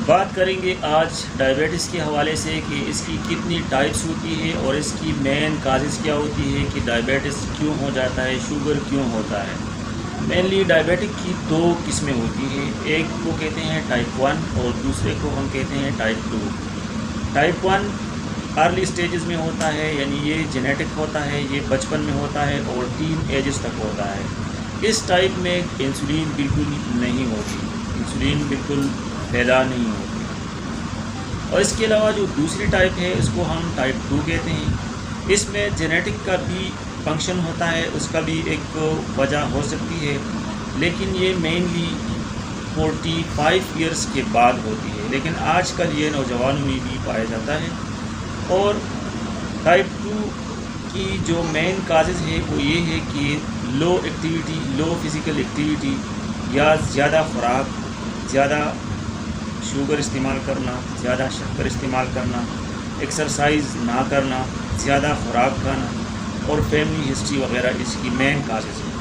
بات کریں گے آج ڈائبٹیس کے حوالے سے کہ اس کی کتنی ٹائپس ہوتی ہے اور اس کی مین کازز کیا ہوتی ہے کہ ڈائبٹیس کیوں ہو جاتا ہے، شوگر کیوں ہوتا ہے۔ مینلی ڈائبٹک کی دو قسمیں ہوتی ہیں، ایک کو کہتے ہیں ٹائپ 1 اور دوسرے کو ہم کہتے ہیں ٹائپ 2۔ ٹائپ 1 ارلی سٹیجز میں ہوتا ہے، یعنی یہ جینیٹک ہوتا ہے، یہ بچپن میں ہوتا ہے اور ٹین ایجز تک ہوتا ہے۔ اس ٹائپ میں انسولین بالکل نہیں ہوتی، انسولین بالکل پیدا نہیں ہوتی۔ اور اس کے علاوہ جو دوسری ٹائپ ہے اس کو ہم ٹائپ 2 کہتے ہیں۔ اس میں جینیٹک کا بھی فنکشن ہوتا ہے، اس کا بھی ایک وجہ ہو سکتی ہے، لیکن یہ مینلی 45 ایئرس کے بعد ہوتی ہے، لیکن آج کل یہ نوجوانوں میں بھی پایا جاتا ہے۔ اور ٹائپ 2 کی جو مین کازز ہے وہ یہ ہے کہ لو ایکٹیویٹی، لو فزیکل ایکٹیویٹی یا زیادہ خوراک، زیادہ شوگر استعمال کرنا، زیادہ شکر استعمال کرنا، ایکسرسائز نہ کرنا، زیادہ خوراک کھانا اور فیملی ہسٹری وغیرہ اس کی مین کازز ہیں۔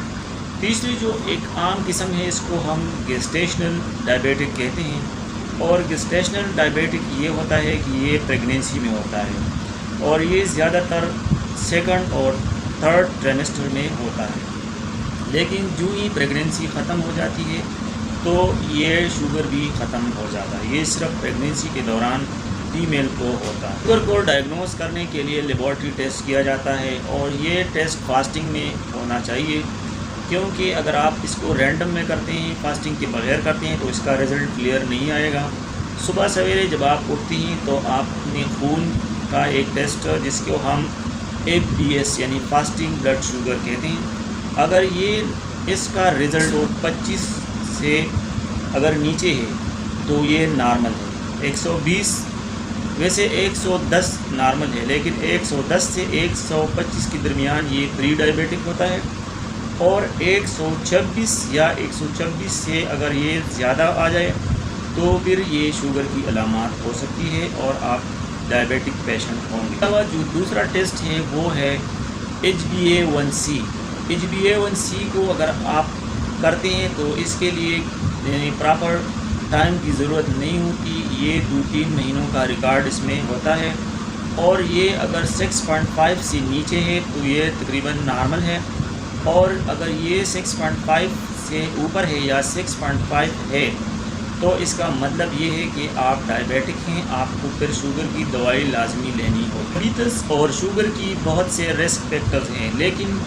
تیسری جو ایک عام قسم ہے اس کو ہم گیسٹیشنل ڈائبیٹک کہتے ہیں، اور گیسٹیشنل ڈائبیٹک یہ ہوتا ہے کہ یہ پریگنینسی میں ہوتا ہے اور یہ زیادہ تر سیکنڈ اور تھرڈ ٹریمسٹر میں ہوتا ہے، لیکن جو ہی پریگنینسی ختم ہو جاتی ہے تو یہ شوگر بھی ختم ہو جاتا ہے۔ یہ صرف پریگنینسی کے دوران فیمیل کو ہوتا ہے۔ شوگر کو ڈائگنوز کرنے کے لیے لیبارٹری ٹیسٹ کیا جاتا ہے، اور یہ ٹیسٹ فاسٹنگ میں ہونا چاہیے، کیونکہ اگر آپ اس کو رینڈم میں کرتے ہیں، فاسٹنگ کے بغیر کرتے ہیں، تو اس کا رزلٹ کلیئر نہیں آئے گا۔ صبح سویرے جب آپ اٹھتے ہیں تو آپ اپنے خون کا ایک ٹیسٹ جس کو ہم FBS یعنی فاسٹنگ بلڈ شوگر کہتے ہیں، اگر یہ اس کا رزلٹ 25 سے اگر نیچے ہے تو یہ نارمل ہے۔ 120 ویسے 110 نارمل ہے، لیکن 110 سے 125 کے درمیان یہ پری ڈائبیٹک ہوتا ہے، اور 126 یا 126 سے اگر یہ زیادہ آ جائے تو پھر یہ شوگر کی علامات ہو سکتی ہے اور آپ ڈائبیٹک پیشنٹ ہوں گے۔ اس کے علاوہ جو دوسرا ٹیسٹ ہے وہ ہے HbA1c۔ HbA1c کو اگر آپ کرتے ہیں تو اس کے لیے پراپر ٹائم کی ضرورت نہیں ہوتی، یہ 2-3 مہینوں کا ریکارڈ اس میں ہوتا ہے، اور یہ اگر 6.5 سے نیچے ہے تو یہ تقریباً نارمل ہے، اور اگر یہ 6.5 سے اوپر ہے یا 6.5 ہے تو اس کا مطلب یہ ہے کہ آپ ڈائبیٹک ہیں، آپ کو پھر شوگر کی دوائی لازمی لینی ہوگی۔ ڈائبٹیس اور شوگر کی بہت سے رسک فیکٹرز ہیں، لیکن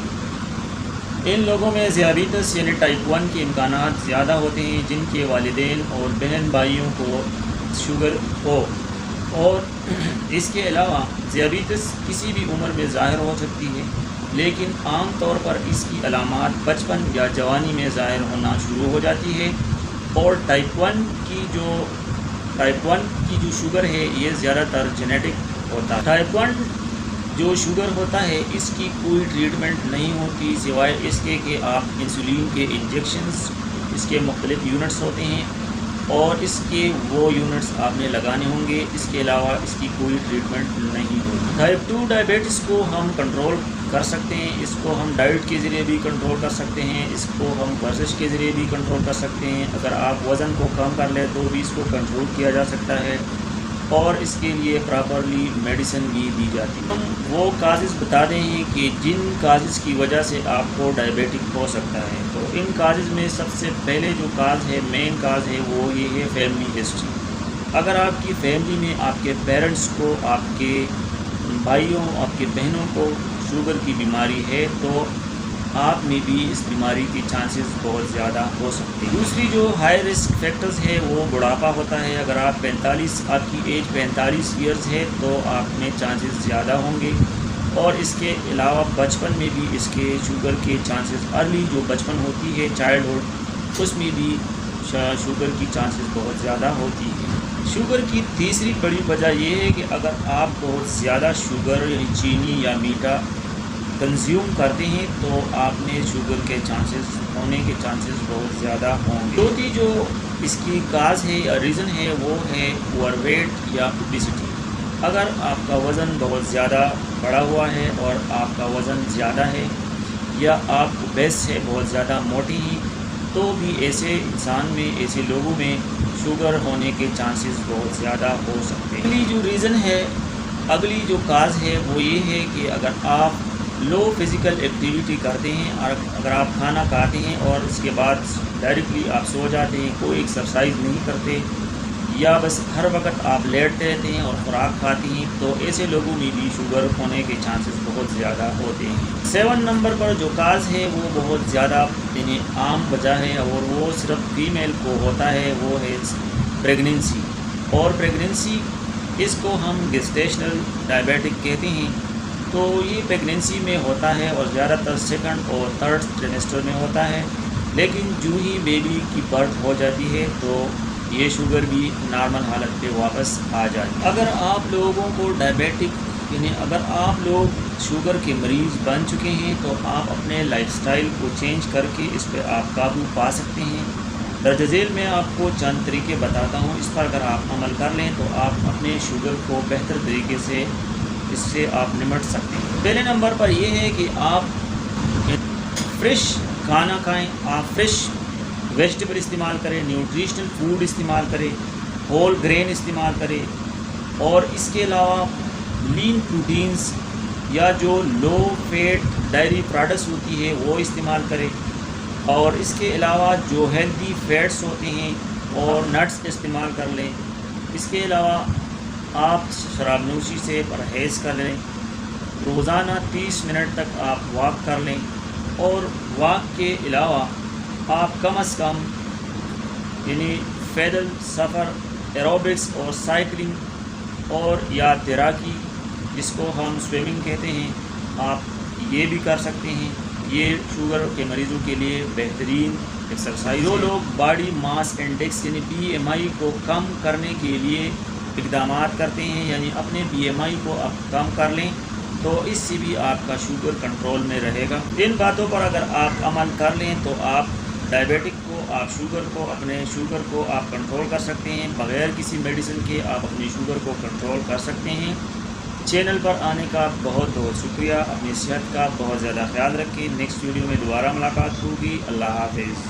ان لوگوں میں ذیابیطس یعنی ٹائپ 1 کے امکانات زیادہ ہوتے ہیں جن کے والدین اور بہن بھائیوں کو شوگر ہو، اور اس کے علاوہ ذیابیطس کسی بھی عمر میں ظاہر ہو سکتی ہے، لیکن عام طور پر اس کی علامات بچپن یا جوانی میں ظاہر ہونا شروع ہو جاتی ہے۔ اور ٹائپ 1 کی جو شوگر ہے یہ زیادہ تر جینیٹک ہوتا ہے۔ ٹائپ 1 جو شوگر ہوتا ہے اس کی کوئی ٹریٹمنٹ نہیں ہوتی سوائے اس کے کہ آپ انسولین کے انجیکشنز، اس کے مختلف یونٹس ہوتے ہیں اور اس کے وہ یونٹس آپ نے لگانے ہوں گے، اس کے علاوہ اس کی کوئی ٹریٹمنٹ نہیں ہوتی۔ ٹائپ 2 ڈائبٹیس کو ہم کنٹرول کر سکتے ہیں، اس کو ہم ڈائٹ کے ذریعے بھی کنٹرول کر سکتے ہیں، اس کو ہم ورزش کے ذریعے بھی کنٹرول کر سکتے ہیں۔ اگر آپ وزن کو کم کر لیں تو بھی اس کو کنٹرول کیا جا سکتا ہے، اور اس کے لیے پراپرلی میڈیسن بھی دی جاتی ہے۔ ہم وہ کازز بتا دیں ہیں کہ جن کازز کی وجہ سے آپ کو ڈائبیٹک ہو سکتا ہے، تو ان کازز میں سب سے پہلے جو کاز ہے، مین کاز ہے، وہ یہ ہے فیملی ہسٹری۔ اگر آپ کی فیملی میں آپ کے پیرنٹس کو، آپ کے بھائیوں، آپ کے بہنوں کو شوگر کی بیماری ہے تو آپ میں بھی اس بیماری کی چانسز بہت زیادہ ہو سکتے ہیں۔ دوسری جو ہائی رسک فیکٹرز ہے وہ بڑھاپا ہوتا ہے۔ اگر آپ آپ کی ایج 45 ایئرز ہے تو آپ میں چانسز زیادہ ہوں گے، اور اس کے علاوہ بچپن میں بھی اس کے شوگر کے چانسز، ارلی جو بچپن ہوتی ہے چائلڈہڈ، اس میں بھی شوگر کی چانسز بہت زیادہ ہوتی ہے۔ شوگر کی تیسری بڑی وجہ یہ ہے کہ اگر آپ بہت زیادہ شوگر یعنی چینی یا میٹھا کنزیوم کرتے ہیں تو آپ میں شوگر کے چانسز ہونے کے چانسز بہت زیادہ ہوں گے۔ چوتھی جو اس کی کاز ہے یا ریزن ہے وہ ہے اوور ویٹ یا اوبیسٹی۔ اگر آپ کا وزن بہت زیادہ بڑھا ہوا ہے اور آپ کا وزن زیادہ ہے، یا آپ اوبیس ہے، بہت زیادہ موٹی ہیں، تو بھی ایسے انسان میں، ایسے لوگوں میں شوگر ہونے کے چانسز بہت زیادہ ہو سکتے ہیں۔ اگلی جو ریزن ہے، اگلی جو کاز ہے وہ یہ ہے کہ اگر آپ لو فزیکل ایکٹیویٹی کرتے ہیں، اور اگر آپ کھانا کھاتے ہیں اور اس کے بعد ڈائریکٹلی آپ سو جاتے ہیں، کوئی ایکسرسائز نہیں کرتے، یا بس ہر وقت آپ لیٹتے رہتے ہیں اور خوراک کھاتے ہیں، تو ایسے لوگوں میں بھی شوگر ہونے کے چانسز بہت زیادہ ہوتے ہیں۔ 7 نمبر پر جو کاز ہے وہ بہت زیادہ یعنی عام وجہ ہے، اور وہ صرف فیمیل کو ہوتا ہے، وہ ہے پریگننسی۔ اور پریگننسی، اس کو ہم گیسٹیشنل ڈائبیٹک کہتے ہیں۔ تو یہ پریگننسی میں ہوتا ہے اور زیادہ تر سیکنڈ اور تھرڈ ٹریمسٹر میں ہوتا ہے، لیکن جو ہی بیبی کی برتھ ہو جاتی ہے تو یہ شوگر بھی نارمل حالت پہ واپس آ جاتی ہے۔ اگر آپ لوگوں کو ڈائبیٹک یعنی اگر آپ لوگ شوگر کے مریض بن چکے ہیں تو آپ اپنے لائف سٹائل کو چینج کر کے اس پہ آپ قابو پا سکتے ہیں۔ درج ذیل میں آپ کو چند طریقے بتاتا ہوں، اس پر اگر آپ عمل کر لیں تو آپ اپنے شوگر کو بہتر طریقے سے اس سے آپ نمٹ سکتے ہیں۔ پہلے نمبر پر یہ ہے کہ آپ فریش کھانا کھائیں، آپ فریش ویجیٹیبل استعمال کریں، نیوٹریشنل فوڈ استعمال کریں، ہول گرین استعمال کریں، اور اس کے علاوہ لین پروٹینز یا جو لو فیٹ ڈائری پروڈکٹس ہوتی ہے وہ استعمال کریں، اور اس کے علاوہ جو ہیلدی فیٹس ہوتے ہیں اور نٹس استعمال کر لیں۔ اس کے علاوہ آپ شراب نوشی سے پرہیز کر لیں، روزانہ 30 منٹ تک آپ واک کر لیں، اور واک کے علاوہ آپ کم از کم یعنی پیدل سفر، ایروبکس اور سائیکلنگ اور یا تیراکی، جس کو ہم سوئمنگ کہتے ہیں، آپ یہ بھی کر سکتے ہیں۔ یہ شوگر کے مریضوں کے لیے بہترین ایکسرسائز۔ جو لوگ باڈی ماس انڈیکس یعنی BMI کو کم کرنے کے لیے اقدامات کرتے ہیں، یعنی اپنے BMI کو آپ کم کر لیں، تو اس سے بھی آپ کا شوگر کنٹرول میں رہے گا۔ ان باتوں پر اگر آپ عمل کر لیں تو آپ ڈائبیٹک کو، آپ اپنے شوگر کو آپ کنٹرول کر سکتے ہیں، بغیر کسی میڈیسن کے آپ اپنی شوگر کو کنٹرول کر سکتے ہیں۔ چینل پر آنے کا بہت بہت شکریہ۔ اپنی صحت کا بہت زیادہ خیال رکھیں۔ نیکسٹ ویڈیو میں دوبارہ ملاقات ہوگی۔ اللہ حافظ۔